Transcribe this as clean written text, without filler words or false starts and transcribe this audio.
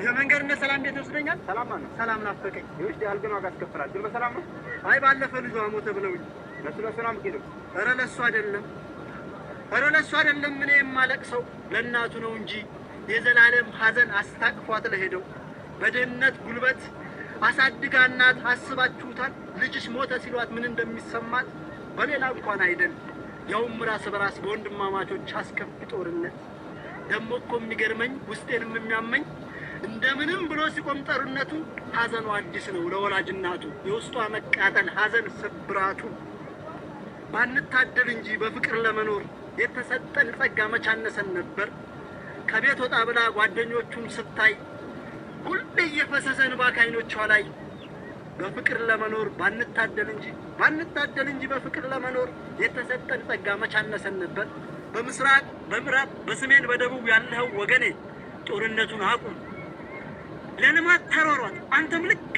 የመንገድ እንደ ሰላም ቤት ወስደኛል። ሰላም ነው። ሰላም ናፈቀኝ። ይኸውልሽ ያልገና ዋጋ አስከፍላል። ግን በሰላም ነው? አይ ባለፈ ልጇ ሞተ ብለውኝ። ለሱ ነው የምትሄደው? ኧረ ለሱ አይደለም፣ ኧረ ለሱ አይደለም። እኔ የማለቅሰው ለእናቱ ነው እንጂ የዘላለም ሐዘን አስታቅፏት ለሄደው በድህነት ጉልበት አሳድጋ እናት አስባችሁታል? ልጅሽ ሞተ ሲሏት ምን እንደሚሰማት በሌላ እንኳን አይደል፣ ያውም ራስ በራስ በወንድማማቾች አስከፊ ጦርነት። ደሞ እኮ የሚገርመኝ ውስጤንም የሚያመኝ እንደምንም ብሎ ሲቆም ጦርነቱ ሐዘኑ አዲስ ነው ለወላጅ እናቱ። የውስጧ መቃጠል ሐዘን ስብራቱ ባንታደል እንጂ በፍቅር ለመኖር የተሰጠን ጸጋ መቻነሰን ነበር። ከቤት ወጣ ብላ ጓደኞቹን ስታይ ሁሌ እየፈሰሰ እንባ ከዓይኖቿ ላይ። በፍቅር ለመኖር ባንታደል እንጂ በፍቅር ለመኖር የተሰጠን ጸጋ መቻነሰን ነበር። በምስራቅ በምዕራብ በሰሜን በደቡብ ያለው ወገኔ ጦርነቱን አቁም፣ ለልማት ተሯሯጥ አንተም ልክ